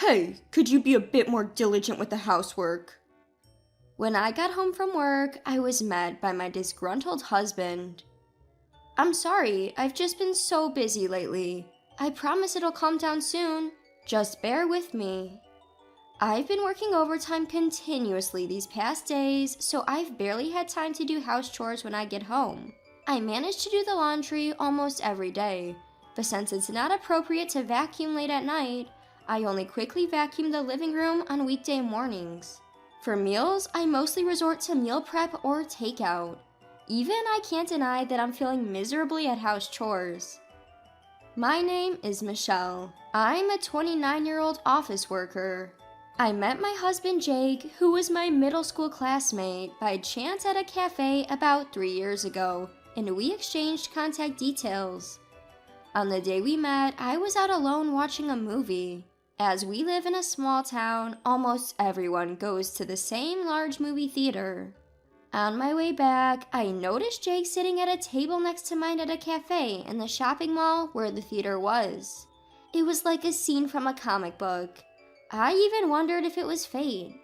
Hey, could you be a bit more diligent with the housework? When I got home from work, I was met by my disgruntled husband. I'm sorry, I've just been so busy lately. I promise it'll calm down soon. Just bear with me. I've been working overtime continuously these past days, so I've barely had time to do house chores when I get home. I manage to do the laundry almost every day, but since it's not appropriate to vacuum late at night, I only quickly vacuum the living room on weekday mornings. For meals, I mostly resort to meal prep or takeout. Even I can't deny that I'm feeling miserably at house chores. My name is Michelle. I'm a 29-year-old office worker. I met my husband Jake, who was my middle school classmate, by chance at a cafe about 3 years ago, and we exchanged contact details. On the day we met, I was out alone watching a movie. As we live in a small town, almost everyone goes to the same large movie theater. On my way back, I noticed Jake sitting at a table next to mine at a cafe in the shopping mall where the theater was. It was like a scene from a comic book. I even wondered if it was fate.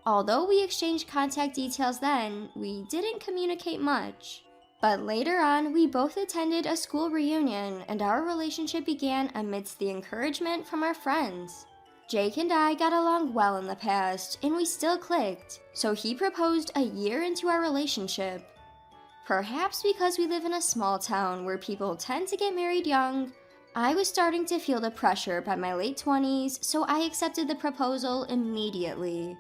Although we exchanged contact details then, we didn't communicate much. But later on, we both attended a school reunion, and our relationship began amidst the encouragement from our friends. Jake and I got along well in the past, and we still clicked, so he proposed a year into our relationship. Perhaps because we live in a small town where people tend to get married young, I was starting to feel the pressure by my late 20s, so I accepted the proposal immediately.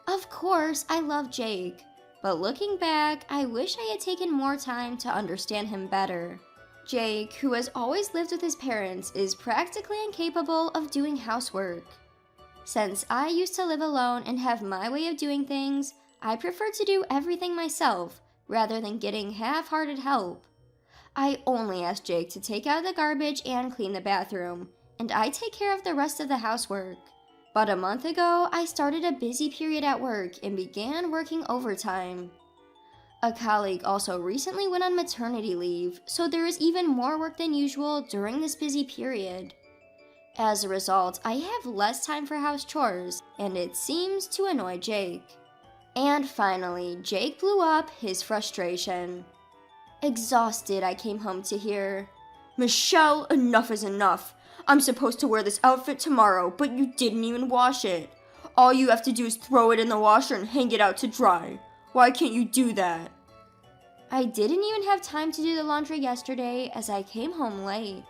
Of course, I love Jake. But looking back, I wish I had taken more time to understand him better. Jake, who has always lived with his parents, is practically incapable of doing housework. Since I used to live alone and have my way of doing things, I prefer to do everything myself, rather than getting half-hearted help. I only ask Jake to take out the garbage and clean the bathroom, and I take care of the rest of the housework. But a month ago, I started a busy period at work and began working overtime. A colleague also recently went on maternity leave, so there is even more work than usual during this busy period. As a result, I have less time for house chores, and it seems to annoy Jake. And finally, Jake blew up his frustration. Exhausted, I came home to hear, Michelle, enough is enough. I'm supposed to wear this outfit tomorrow, but you didn't even wash it. All you have to do is throw it in the washer and hang it out to dry. Why can't you do that? I didn't even have time to do the laundry yesterday as I came home late.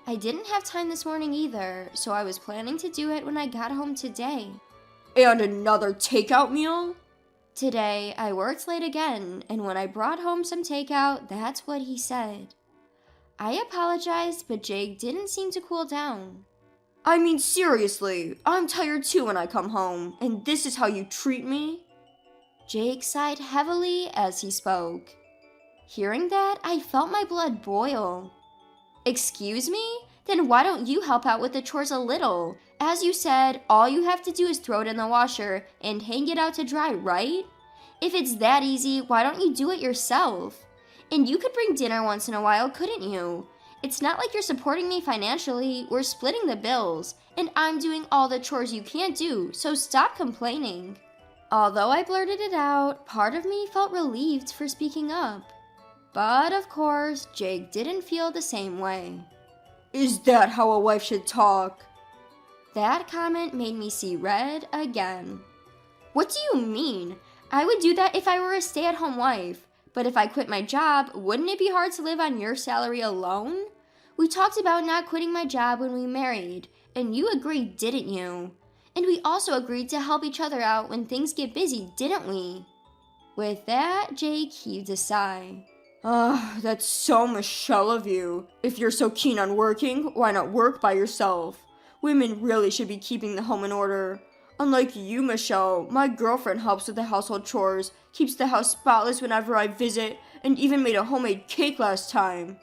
I didn't have time this morning either, so I was planning to do it when I got home today. And another takeout meal? Today, I worked late again, and when I brought home some takeout, that's what he said. I apologized, but Jake didn't seem to cool down. I mean, seriously, I'm tired too when I come home, and this is how you treat me? Jake sighed heavily as he spoke. Hearing that, I felt my blood boil. Excuse me? Then why don't you help out with the chores a little? As you said, all you have to do is throw it in the washer and hang it out to dry, right? If it's that easy, why don't you do it yourself? And you could bring dinner once in a while, couldn't you? It's not like you're supporting me financially, we're splitting the bills, and I'm doing all the chores you can't do, so stop complaining. Although I blurted it out, part of me felt relieved for speaking up. But of course, Jake didn't feel the same way. Is that how a wife should talk? That comment made me see red again. What do you mean? I would do that if I were a stay-at-home wife. But if I quit my job, wouldn't it be hard to live on your salary alone? We talked about not quitting my job when we married, and you agreed, didn't you? And we also agreed to help each other out when things get busy, didn't we? With that, Jake heaved a sigh. That's so Michelle of you. If you're so keen on working, why not work by yourself? Women really should be keeping the home in order. Unlike you, Michelle, my girlfriend helps with the household chores, keeps the house spotless whenever I visit, and even made a homemade cake last time.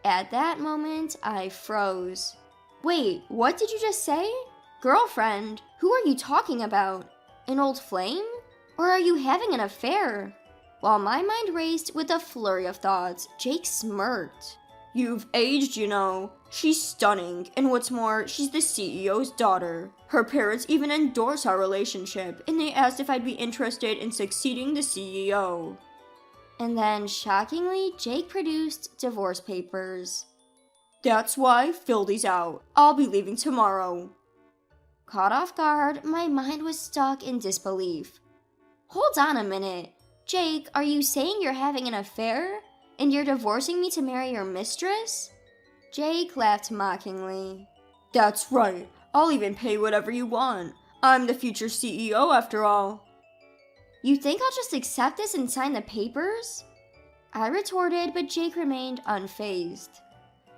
At that moment, I froze. Wait, what did you just say? Girlfriend? Who are you talking about? An old flame? Or are you having an affair? While my mind raced with a flurry of thoughts, Jake smirked. You've aged, you know. She's stunning, and what's more, she's the CEO's daughter. Her parents even endorse our relationship, and they asked if I'd be interested in succeeding the CEO. And then, shockingly, Jake produced divorce papers. That's why, fill these out. I'll be leaving tomorrow. Caught off guard, my mind was stuck in disbelief. Hold on a minute. Jake, are you saying you're having an affair? And you're divorcing me to marry your mistress? Jake laughed mockingly. That's right. I'll even pay whatever you want. I'm the future CEO after all. You think I'll just accept this and sign the papers? I retorted, but Jake remained unfazed.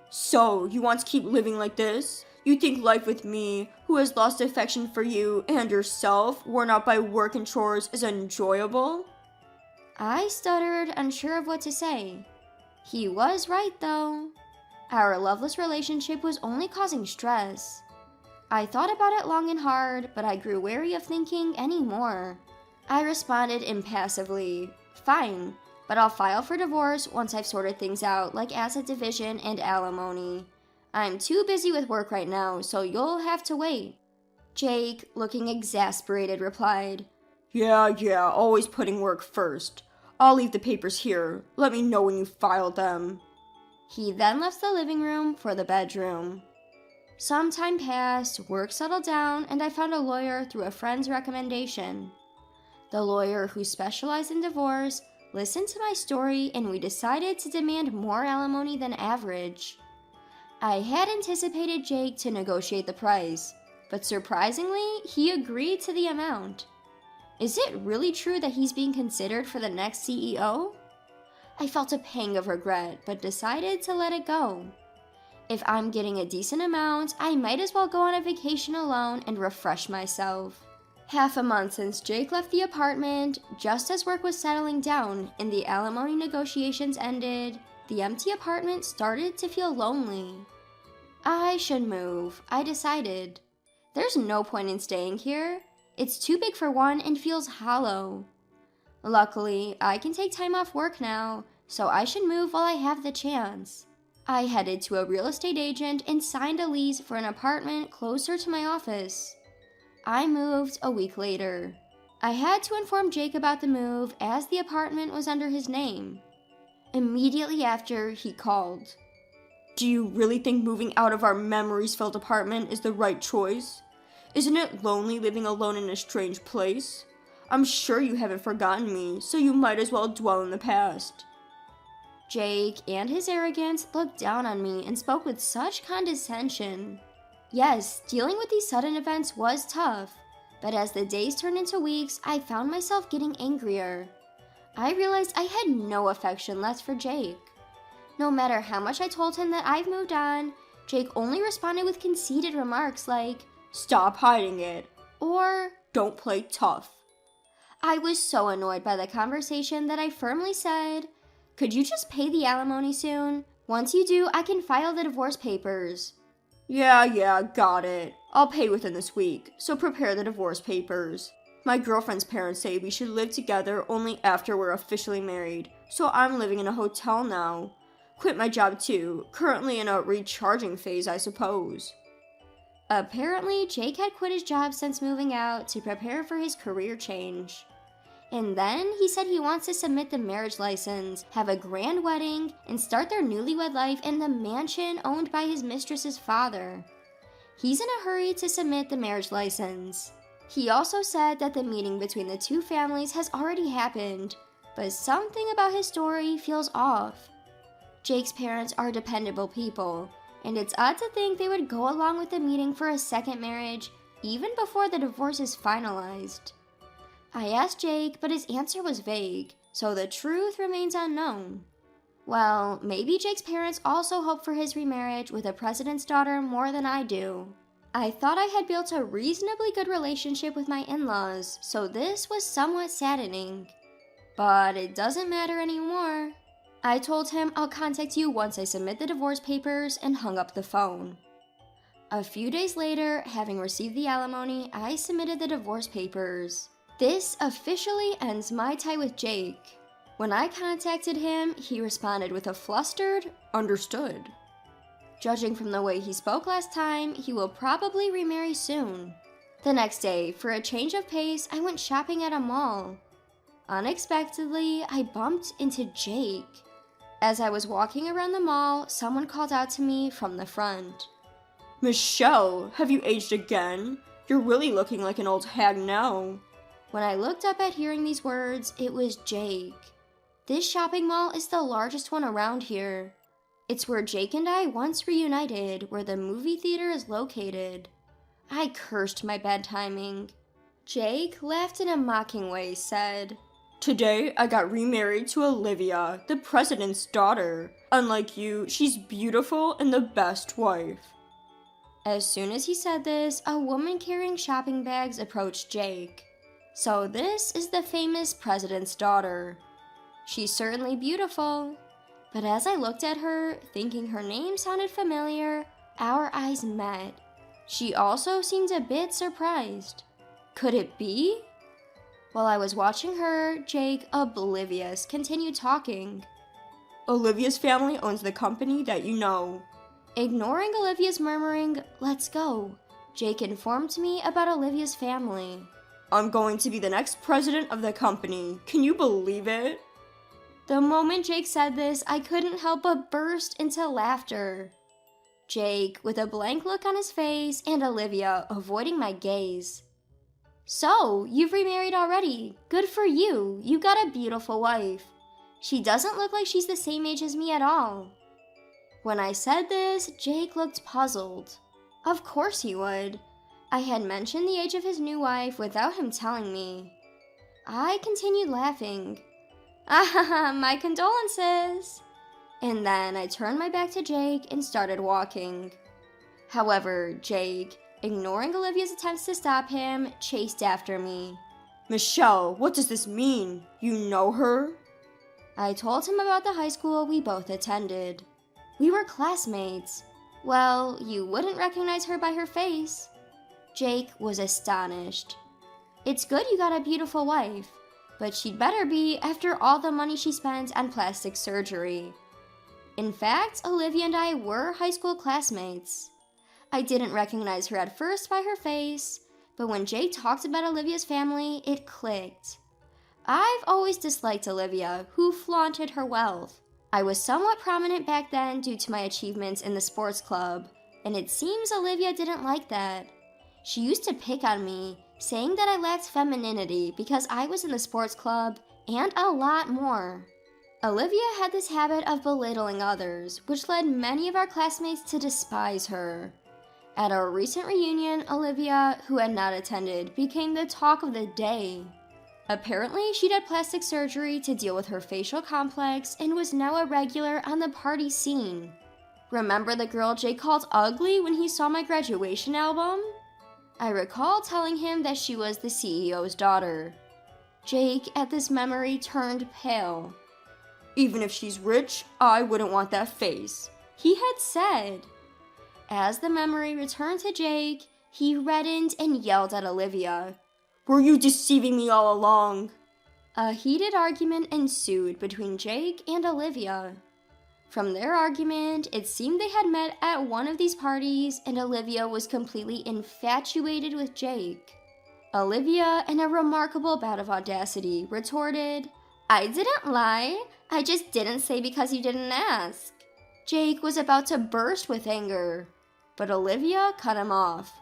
So, you want to keep living like this? You think life with me, who has lost affection for you and yourself, worn out by work and chores, is enjoyable? I stuttered, unsure of what to say. He was right, though. Our loveless relationship was only causing stress. I thought about it long and hard, but I grew wary of thinking any more. I responded impassively, fine, but I'll file for divorce once I've sorted things out, like asset division and alimony. I'm too busy with work right now, so you'll have to wait. Jake, looking exasperated, replied, Yeah, always putting work first. I'll leave the papers here. Let me know when you file them. He then left the living room for the bedroom. Some time passed, work settled down, and I found a lawyer through a friend's recommendation. The lawyer, who specialized in divorce, listened to my story, and we decided to demand more alimony than average. I had anticipated Jake to negotiate the price, but surprisingly, he agreed to the amount. Is it really true that he's being considered for the next CEO? I felt a pang of regret, but decided to let it go. If I'm getting a decent amount, I might as well go on a vacation alone and refresh myself. Half a month since Jake left the apartment, just as work was settling down and the alimony negotiations ended, the empty apartment started to feel lonely. I should move, I decided. There's no point in staying here. It's too big for one and feels hollow. Luckily, I can take time off work now, so I should move while I have the chance. I headed to a real estate agent and signed a lease for an apartment closer to my office. I moved a week later. I had to inform Jake about the move as the apartment was under his name. Immediately after, he called. Do you really think moving out of our memories-filled apartment is the right choice? Isn't it lonely living alone in a strange place? I'm sure you haven't forgotten me, so you might as well dwell in the past. Jake and his arrogance looked down on me and spoke with such condescension. Yes, dealing with these sudden events was tough, but as the days turned into weeks, I found myself getting angrier. I realized I had no affection left for Jake. No matter how much I told him that I've moved on, Jake only responded with conceited remarks like, Stop hiding it, or don't play tough. I was so annoyed by the conversation that I firmly said, Could you just pay the alimony soon? Once you do, I can file the divorce papers. Yeah, got it. I'll pay within this week, so prepare the divorce papers. My girlfriend's parents say we should live together only after we're officially married, so I'm living in a hotel now. Quit my job too, currently in a recharging phase, I suppose. Apparently, Jake had quit his job since moving out to prepare for his career change. And then he said he wants to submit the marriage license, have a grand wedding, and start their newlywed life in the mansion owned by his mistress's father. He's in a hurry to submit the marriage license. He also said that the meeting between the two families has already happened, but something about his story feels off. Jake's parents are dependable people, and it's odd to think they would go along with the meeting for a second marriage, even before the divorce is finalized. I asked Jake, but his answer was vague, so the truth remains unknown. Well, maybe Jake's parents also hope for his remarriage with the president's daughter more than I do. I thought I had built a reasonably good relationship with my in-laws, so this was somewhat saddening. But it doesn't matter anymore. I told him I'll contact you once I submit the divorce papers and hung up the phone. A few days later, having received the alimony, I submitted the divorce papers. This officially ends my tie with Jake. When I contacted him, he responded with a flustered, "Understood." Judging from the way he spoke last time, he will probably remarry soon. The next day, for a change of pace, I went shopping at a mall. Unexpectedly, I bumped into Jake. As I was walking around the mall, someone called out to me from the front. Michelle, have you aged again? You're really looking like an old hag now. When I looked up at hearing these words, it was Jake. This shopping mall is the largest one around here. It's where Jake and I once reunited, where the movie theater is located. I cursed my bad timing. Jake laughed in a mocking way, said, Today, I got remarried to Olivia, the president's daughter. Unlike you, she's beautiful and the best wife. As soon as he said this, a woman carrying shopping bags approached Jake. So this is the famous president's daughter. She's certainly beautiful. But as I looked at her, thinking her name sounded familiar, our eyes met. She also seemed a bit surprised. Could it be? While I was watching her, Jake, oblivious, continued talking. Olivia's family owns the company that you know. Ignoring Olivia's murmuring, "Let's go," Jake informed me about Olivia's family. I'm going to be the next president of the company. Can you believe it? The moment Jake said this, I couldn't help but burst into laughter. Jake, with a blank look on his face, and Olivia avoiding my gaze. So, you've remarried already. Good for you. You got a beautiful wife. She doesn't look like she's the same age as me at all. When I said this, Jake looked puzzled. Of course he would. I had mentioned the age of his new wife without him telling me. I continued laughing. Ah, my condolences. And then I turned my back to Jake and started walking. However, Jake, ignoring Olivia's attempts to stop him, chased after me. Michelle, what does this mean? You know her? I told him about the high school we both attended. We were classmates. Well, you wouldn't recognize her by her face. Jake was astonished. It's good you got a beautiful wife, but she'd better be after all the money she spent on plastic surgery. In fact, Olivia and I were high school classmates. I didn't recognize her at first by her face, but when Jake talked about Olivia's family, it clicked. I've always disliked Olivia, who flaunted her wealth. I was somewhat prominent back then due to my achievements in the sports club, and it seems Olivia didn't like that. She used to pick on me, saying that I lacked femininity because I was in the sports club, and a lot more. Olivia had this habit of belittling others, which led many of our classmates to despise her. At our recent reunion, Olivia, who had not attended, became the talk of the day. Apparently, she'd had plastic surgery to deal with her facial complex and was now a regular on the party scene. Remember the girl Jake called ugly when he saw my graduation album? I recall telling him that she was the CEO's daughter. Jake, at this memory, turned pale. Even if she's rich, I wouldn't want that face, he had said. As the memory returned to Jake, he reddened and yelled at Olivia. Were you deceiving me all along? A heated argument ensued between Jake and Olivia. From their argument, it seemed they had met at one of these parties, and Olivia was completely infatuated with Jake. Olivia, in a remarkable bout of audacity, retorted, I didn't lie. I just didn't say because you didn't ask. Jake was about to burst with anger, but Olivia cut him off.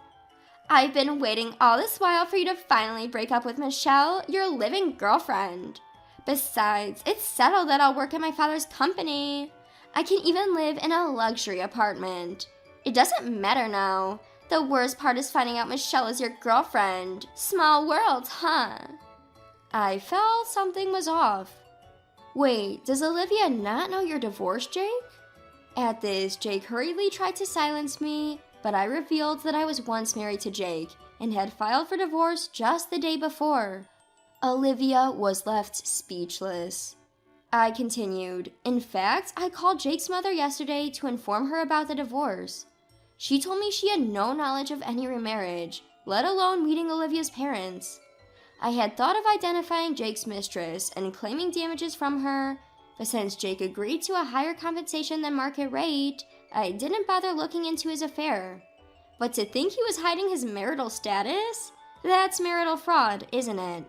I've been waiting all this while for you to finally break up with Michelle, your living girlfriend. Besides, it's settled that I'll work at my father's company. I can even live in a luxury apartment. It doesn't matter now. The worst part is finding out Michelle is your girlfriend. Small world, huh? I felt something was off. Wait, does Olivia not know you're divorced, Jake? At this, Jake hurriedly tried to silence me, but I revealed that I was once married to Jake and had filed for divorce just the day before. Olivia was left speechless. I continued, in fact, I called Jake's mother yesterday to inform her about the divorce. She told me she had no knowledge of any remarriage, let alone meeting Olivia's parents. I had thought of identifying Jake's mistress and claiming damages from her, but since Jake agreed to a higher compensation than market rate, I didn't bother looking into his affair. But to think he was hiding his marital status? That's marital fraud, isn't it?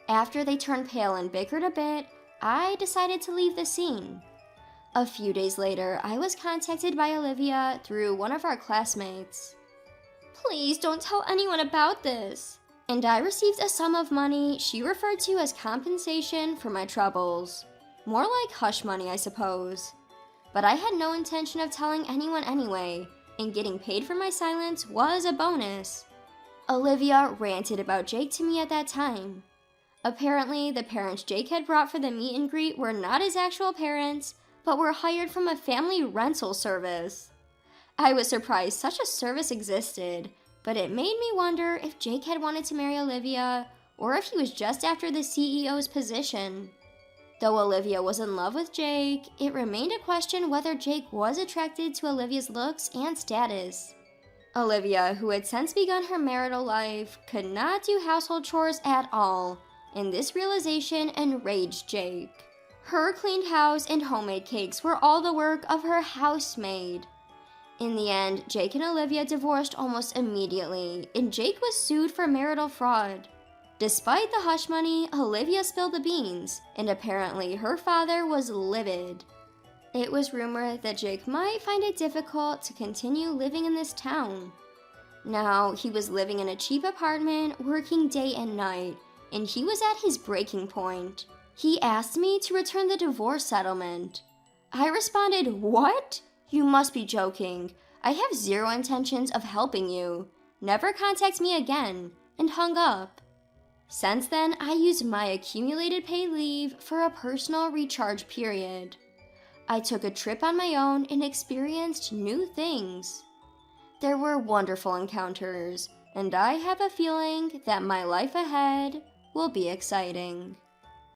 After they turned pale and bickered a bit, I decided to leave the scene. A few days later, I was contacted by Olivia through one of our classmates. "Please don't tell anyone about this." And I received a sum of money she referred to as compensation for my troubles. More like hush money, I suppose. But I had no intention of telling anyone anyway, and getting paid for my silence was a bonus. Olivia ranted about Jake to me at that time. Apparently, the parents Jake had brought for the meet and greet were not his actual parents, but were hired from a family rental service. I was surprised such a service existed, but it made me wonder if Jake had wanted to marry Olivia, or if he was just after the CEO's position. Though Olivia was in love with Jake, it remained a question whether Jake was attracted to Olivia's looks and status. Olivia, who had since begun her marital life, could not do household chores at all, and this realization enraged Jake. Her cleaned house and homemade cakes were all the work of her housemaid. In the end, Jake and Olivia divorced almost immediately, and Jake was sued for marital fraud. Despite the hush money, Olivia spilled the beans, and apparently her father was livid. It was rumored that Jake might find it difficult to continue living in this town. Now, he was living in a cheap apartment, working day and night, and he was at his breaking point. He asked me to return the divorce settlement. I responded, "What? You must be joking. I have zero intentions of helping you. Never contact me again," and hung up. Since then, I used my accumulated paid leave for a personal recharge period. I took a trip on my own and experienced new things. There were wonderful encounters, and I have a feeling that my life ahead will be exciting.